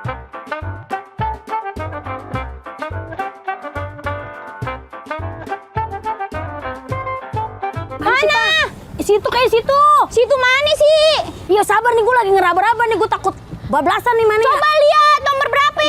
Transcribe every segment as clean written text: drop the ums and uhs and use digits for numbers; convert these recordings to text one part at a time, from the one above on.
Mana? Situ kayak situ. Situ mana sih? Iya sabar nih, gue lagi ngeraba-raba nih, gue takut bablasan nih mana. Coba lihat nomor berapa?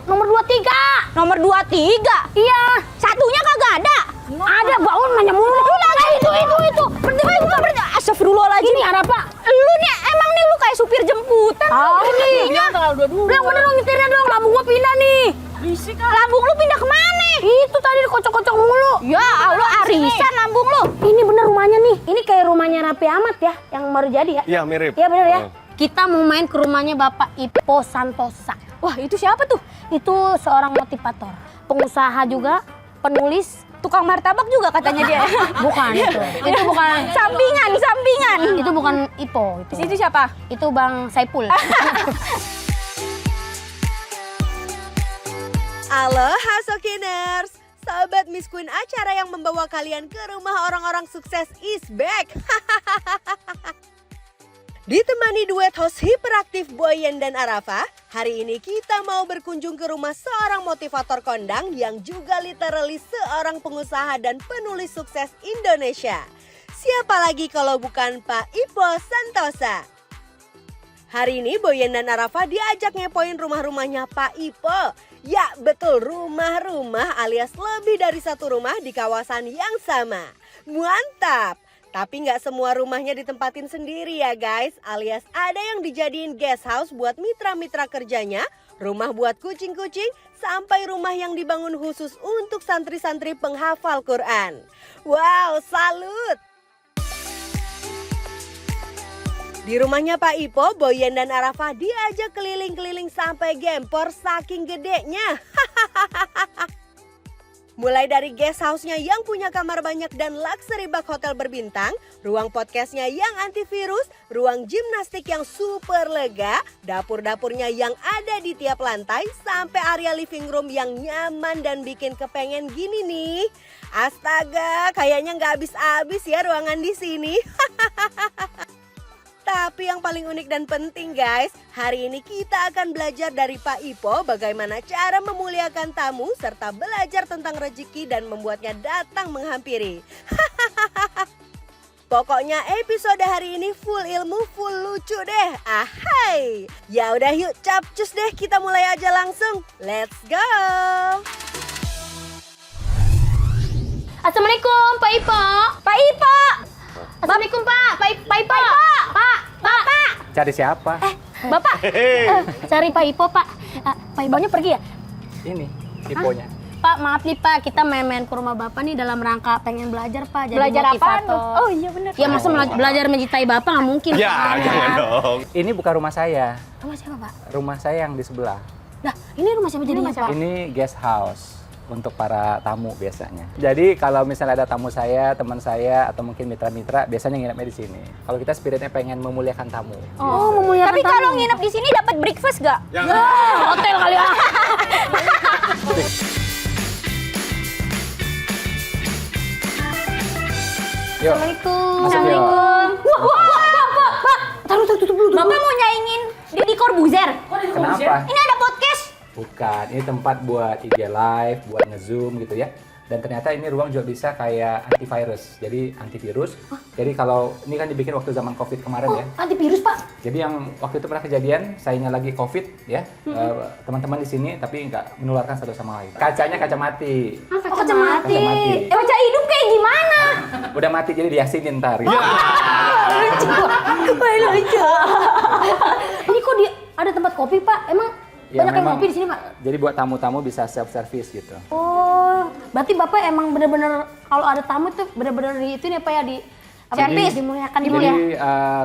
Nomor 23. Nomor 23? Iya. Satunya kagak ada. Ada, baun nanya mulu. Itu. Berarti astagfirullahaladzim. Ini ada apa? Lu nih, emang nih lu kayak supir jemputan. Ah, nih. Yang bener dong nyetirnya dong, lambung gua pindah nih. Berisik kan? Lambung lu pindah kemana? Itu tadi dikocok-kocok mulu. Ya Allah, arisan lambung lu. Ini bener rumahnya nih. Ini kayak rumahnya Raffi Ahmad ya, yang baru jadi ya. Iya, mirip. Iya bener ya. Kita mau main ke rumahnya Bapak Ipo Santosa. Wah, itu siapa tuh? Itu seorang motivator, pengusaha juga, penulis, tukang martabak juga katanya dia. Bukan itu. Itu bukan sampingan. Itu bukan Ipo itu. Itu siapa? Itu Bang Saipul. Halo Hasokiners, sahabat Miss Queen, acara yang membawa kalian ke rumah orang-orang sukses is back. Ditemani duet host hiperaktif Boyen dan Arafa, hari ini kita mau berkunjung ke rumah seorang motivator kondang yang juga literally seorang pengusaha dan penulis sukses Indonesia. Siapa lagi kalau bukan Pak Ipo Santosa? Hari ini Boyen dan Arafa diajak ngepoin rumah-rumahnya Pak Ipo. Ya betul, rumah-rumah alias lebih dari satu rumah di kawasan yang sama. Mantap! Tapi nggak semua rumahnya ditempatin sendiri ya guys, alias ada yang dijadiin guest house buat mitra-mitra kerjanya, rumah buat kucing-kucing, sampai rumah yang dibangun khusus untuk santri-santri penghafal Quran. Wow, salut! Di rumahnya Pak Ipo, Boyen dan Arafa diajak keliling-keliling sampai gempor saking gedenya. Mulai dari guest house-nya yang punya kamar banyak dan luxury bak hotel berbintang, ruang podcastnya yang antivirus, ruang gimnastik yang super lega, dapur-dapurnya yang ada di tiap lantai, sampai area living room yang nyaman dan bikin kepengen gini nih. Astaga, kayaknya nggak habis-habis ya ruangan di sini. Tapi yang paling unik dan penting guys, hari ini kita akan belajar dari Pak Ipo bagaimana cara memuliakan tamu serta belajar tentang rezeki dan membuatnya datang menghampiri. Pokoknya episode hari ini full ilmu, full lucu deh. Ahai. Ya udah yuk capcus deh, kita mulai aja langsung. Let's go. Assalamualaikum Pak Ipo. Pak Ipo. Assalamualaikum Pak. Pak Ipo. Pak. Bapak. Cari siapa? Bapak. Cari Pak Ipo Pak. Pak Iponya pergi ya? Ini, Iponya. Pak, maaf nih Pak, kita main-main ke rumah Bapak nih dalam rangka pengen belajar Pak. Jadi Belajar apaan motivator. tuh? Oh iya bener. Ya masa belajar mencintai Bapak nggak mungkin. Ya, Pak. jangan dong. Ini bukan rumah saya. Rumah siapa Pak? Rumah saya yang di sebelah. Nah, ini rumah siapa jadinya Pak? Ini guest house untuk para tamu biasanya. Jadi kalau misalnya ada tamu saya, teman saya, atau mungkin mitra-mitra, biasanya nginepnya di sini. Kalau kita spiritnya pengen memuliakan tamu. Oh, memuliakan Tapi tamu. kalau nginep di sini dapat breakfast gak? Jangan. Hotel kali ya. Yuk, Assalamualaikum. masuk yuk. Pak. Taruh tutup dulu. Bapak mau nyaingin di Corbuzier? Kenapa? Ini ada podcast. Bukan, ini tempat buat IG live, buat nge-zoom gitu ya. Dan ternyata ini ruang juga bisa kayak antivirus, jadi antivirus. Jadi kalau ini kan dibikin waktu zaman COVID kemarin ya. Antivirus Pak. Jadi yang waktu itu pernah kejadian, sayanya lagi COVID ya, teman-teman di sini tapi nggak menularkan satu sama lain. Kacanya kaca mati, Oh, kaca mati. kaca mati. Kaca hidup kayak gimana? Udah mati jadi diasinin ntar. Gitu. Lucu. Ini kok ada tempat kopi Pak? Emang Ya, banyak yang memang. ngopi di sini Pak? Jadi buat tamu-tamu bisa self service gitu. Oh, berarti Bapak emang bener-bener kalau ada tamu tuh bener-bener di itu nih Pak ya, di Jadi- dimuliakan Jadi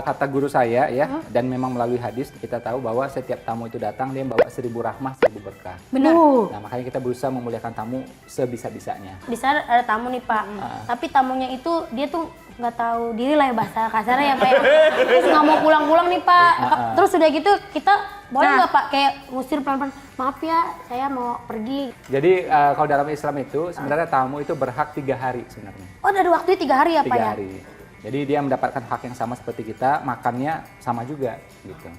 kata guru saya ya, dan memang melalui hadis kita tahu bahwa setiap tamu itu datang dia bawa 1000 rahmah, 1000 berkah. Bener. Nah makanya kita berusaha memuliakan tamu sebisa-bisanya. Di sana ada tamu nih Pak, tapi tamunya itu dia tuh nggak tahu diri lah ya, bahasa kasarnya ya Pak ya. Terus nggak mau pulang-pulang nih Pak. Terus udah gitu kita boleh nggak Pak kayak ngusir pelan-pelan, maaf ya saya mau pergi. Jadi kalau dalam Islam itu sebenarnya tamu itu berhak 3 hari sebenarnya. Oh ada waktunya 3 hari ya Pak 3 ya? hari. Jadi dia mendapatkan hak yang sama seperti kita, makannya sama juga gitu.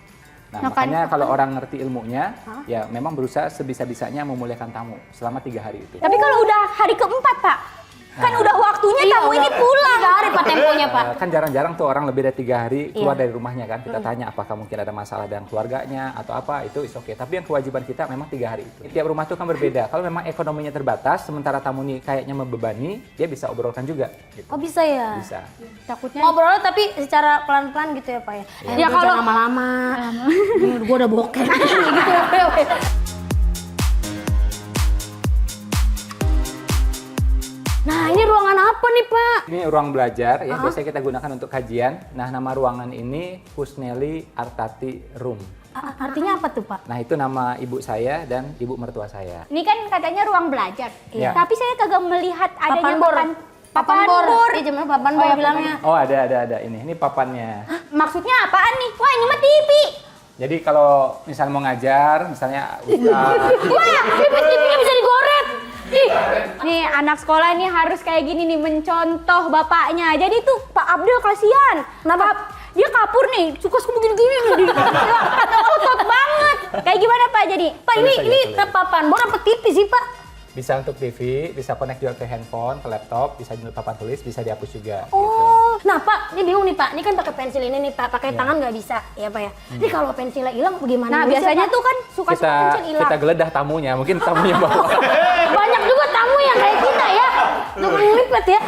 Nah, makanya kalau orang ngerti ilmunya, ya memang berusaha sebisa-bisanya memuliakan tamu selama 3 hari itu. Tapi kalau udah hari keempat, Pak, kan udah waktunya tamu ini pulang. 3 hari Pak temponya Pak. Kan jarang-jarang tuh orang lebih dari 3 hari keluar dari rumahnya kan. Kita tanya apakah mungkin ada masalah dengan keluarganya atau apa, itu is oke. Tapi yang kewajiban kita memang 3 hari itu. Tiap rumah tuh kan berbeda. Kalau memang ekonominya terbatas, sementara tamu ini kayaknya membebani, dia bisa obrolkan juga. Gitu. Oh bisa ya? Bisa. Takutnya Ngobrolnya tapi secara pelan-pelan gitu ya Pak ya? Ya kalau lama-lama, gue udah bokeh gitu ya. Nah ini ruangan apa nih Pak? Ini ruang belajar ya, biasanya kita gunakan untuk kajian. Nah, nama ruangan ini Husneli Artati Room. Artinya apa tuh Pak? Nah, itu nama ibu saya dan ibu mertua saya. ini kan katanya ruang belajar. Iya. Tapi saya kagak melihat adanya Papan bor. Iya jemnya papan bor bilangnya. Oh, ada ini. Ini papannya. Maksudnya apaan nih? Wah, ini mah TV. Jadi kalau misalnya mau ngajar, misalnya Wah ya, TV-nya bisa digoreng. Ih, Nih anak sekolah ini harus kayak gini nih, mencontoh bapaknya. Jadi tuh Pak Abdul kasihan. kenapa? Dia kapur nih, suka begini-gini. Otot banget. Kayak gimana Pak jadi? Pak ini Boleh saja. papan bor apa TV sih Pak? bisa untuk TV, bisa connect juga ke handphone, ke laptop, bisa juga papan tulis, bisa dihapus juga. Oh, nah Pak, ini bingung nih Pak. Ini kan pakai pensil ini nih Pak, pakai Iya. tangan nggak bisa, ya Pak ya. Ini kalau pensilnya hilang bagaimana? Nah, Bisa, biasanya Pak? tuh kan suka-suka Kita pencil hilang. kita geledah tamunya, mungkin tamunya bawa. banyak juga tamu yang kayak kita ya. Tukang ngelipet ya.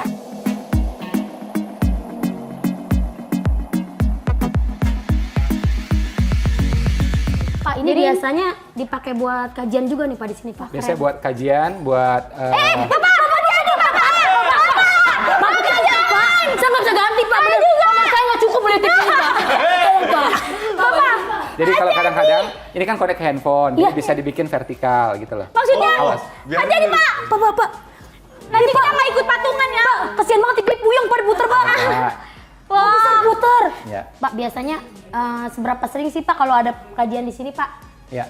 Pak, ini Jadi- biasanya dipakai buat kajian juga nih Pak di sini Pak. Biasanya buat kajian, buat Bapak kajian Pak. Saya nggak bisa ganti Pak. Bener juga. Saya nggak cukup beli TV Pak. Tolong Pak. Bapak. jadi kalau kadang-kadang ini kan connect ke handphone, Iya. jadi bisa dibikin vertikal gitu loh. Maksudnya? Awas. Aja nih Pak. Bapak. Nanti kita nggak ikut patungan ya. Kasihan banget TV puyeng Pak diputer Pak. Nah, Wah, bisa puter. ya. Pak, biasanya seberapa sering sih Pak kalau ada kajian di sini Pak? Ya,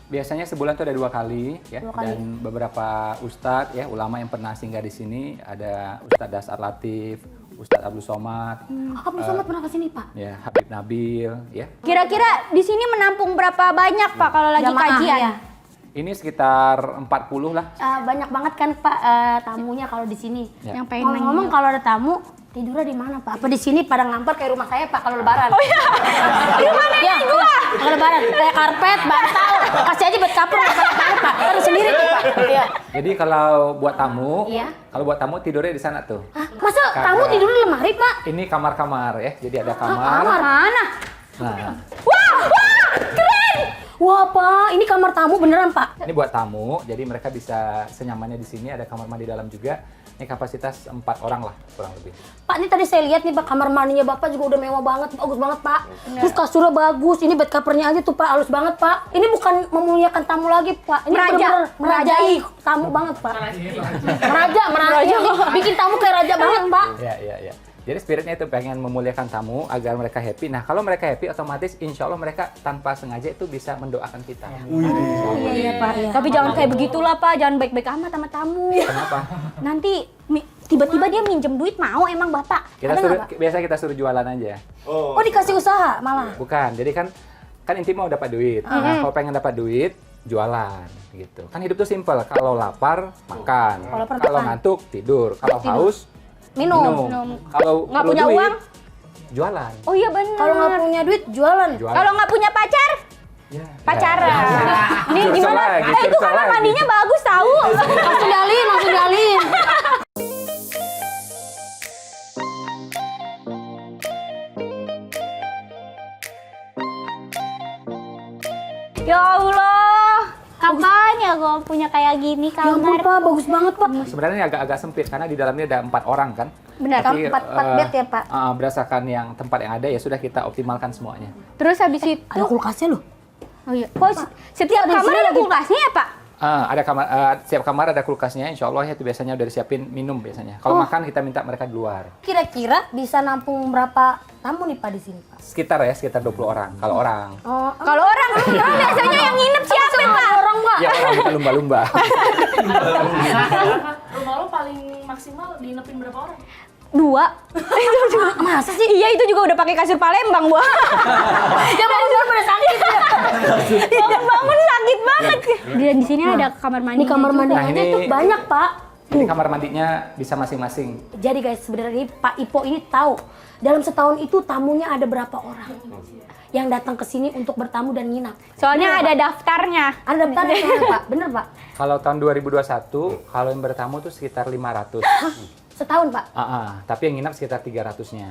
biasanya sebulan tuh ada 2 kali ya, 2 kali. dan beberapa ustadz ya, ulama yang pernah singgah di sini, ada Ustadz Dasar Latif, Ustadz Abdul Somad, Abdul Somad pernah ke sini Pak? ya Habib Nabil, ya. Kira-kira di sini menampung berapa banyak Pak kalau lagi Jamaah, kajian? ya. Ini sekitar 40 lah. Banyak banget kan Pak tamunya kalau di sini. Ya. Yang pengen Ngomong-ngomong kalau ada tamu tidurnya di mana Pak? Apa di sini pada ngampar kayak rumah saya Pak kalau lebaran? Oh iya. Di mana Ya, gua? kalau lebaran kayak karpet, bantal, kasih aja buat kapur nggak tahu Pak. Terus sendiri tuh Pak. Iya. Jadi kalau buat tamu, Iya. kalau buat tamu tidurnya di sana tuh. Hah, masa tamu tidur di lemari Pak? Ini kamar-kamar ya, jadi ada kamar. Kamar mana? Nah, Wah Pak, ini kamar tamu beneran Pak? ini buat tamu, jadi mereka bisa senyamannya di sini. Ada kamar mandi dalam juga. Ini kapasitas 4 orang lah kurang lebih. Pak, ini tadi saya lihat nih Pak, kamar mandinya Bapak juga udah mewah banget, bagus banget Pak. Terus kasurnya bagus, ini bed covernya aja tuh Pak, halus banget Pak. Ini bukan memuliakan tamu lagi Pak, ini Meraja. bener-bener merajai tamu banget Pak. Meraja, bikin tamu kayak raja banget Pak. Ya. Jadi spiritnya itu pengen memuliakan tamu agar mereka happy. Nah, kalau mereka happy, otomatis insya Allah mereka tanpa sengaja itu bisa mendoakan kita. Iya Pak, iya. Tapi jangan kayak begitulah Pak, jangan baik-baik amat sama tamu. Kenapa? Nanti tiba-tiba dia minjem duit mau emang Bapak. Kita Ada suruh, nggak, Pak? biasa kita suruh jualan aja. Oh dikasih usaha malah? Bukan, jadi kan inti mau dapat duit. Nah, kalau pengen dapat duit, jualan gitu. Kan hidup tuh simpel. Kalau lapar, makan. Kalau lapar, Kalau makan. ngantuk, tidur. Kalau haus, Minum. Kalau Nggak perlu punya duit, uang? jualan. Oh iya benar. Kalau nggak punya duit jualan. Jualan. Kalau nggak punya pacar, Ya. pacaran. Ini Curcol gimana? lagi, Itu curcol kamar lagi. mandinya bagus tahu. Langsung dialin. Ya Allah, kapan ya gue punya kayak gini Ya ampun kamar? Pak, bagus banget Pak. Sebenarnya ini agak-agak sempit karena di dalamnya ada 4 orang kan. Benar, Tapi, empat bed ya, Pak? Berdasarkan yang tempat yang ada ya sudah kita optimalkan semuanya. Terus habis itu, Ada kulkasnya loh. oh iya, kok setiap Ada di kamar sini ada lagi. kulkasnya ya Pak? Ada kamar, setiap kamar ada kulkasnya. Insya Allah ya itu biasanya udah disiapin minum biasanya. Kalau makan kita minta mereka di luar. Kira-kira bisa nampung berapa tamu nih Pak di sini Pak? Sekitar 20 orang. Kalau orang. Oh, Kalau orang, emang biasanya yang nginep siapa Pak? orang Pak. Ya orang kita lumba-lumba. Rumah lo paling maksimal diinepin berapa orang? 2. Itu juga. Masa sih? Iya, itu juga udah pakai kasur Palembang, Bu. Ya bangun pada sakit ya. Bangun sakit banget. Dan di sini ada kamar mandi. Ini kamar mandi Nah, aja ini- tuh banyak, Pak. Ini kamar mandinya bisa masing-masing. Jadi guys, sebenarnya Pak Ipo ini tahu dalam setahun itu tamunya ada berapa orang yang datang ke sini untuk bertamu dan nginap. Soalnya Bener, ada Pak? daftarnya. Ada daftarnya soalnya, Pak. Bener, Pak? Kalau tahun 2021, kalau yang bertamu tuh sekitar 500. Setahun, Pak. Tapi yang nginap sekitar 300-nya.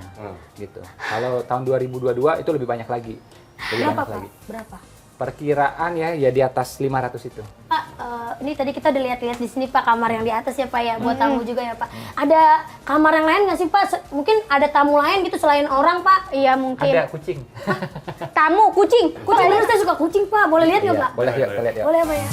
Gitu. Kalau tahun 2022 itu lebih banyak lagi. Lebih Berapa, banyak Pak? lagi. Berapa? Perkiraan ya di atas 500 itu. Pak, ini tadi kita udah lihat-lihat di sini Pak kamar yang di atas ya Pak ya buat tamu juga ya Pak. Ada kamar yang lain nggak sih Pak? Mungkin ada tamu lain gitu selain orang Pak? Iya, mungkin. Ada kucing. Tamu, kucing. Kucing bener saya suka kucing Pak. Boleh lihat nggak Iya, Pak? boleh yuk, kita lihat yuk. Boleh Pak ya.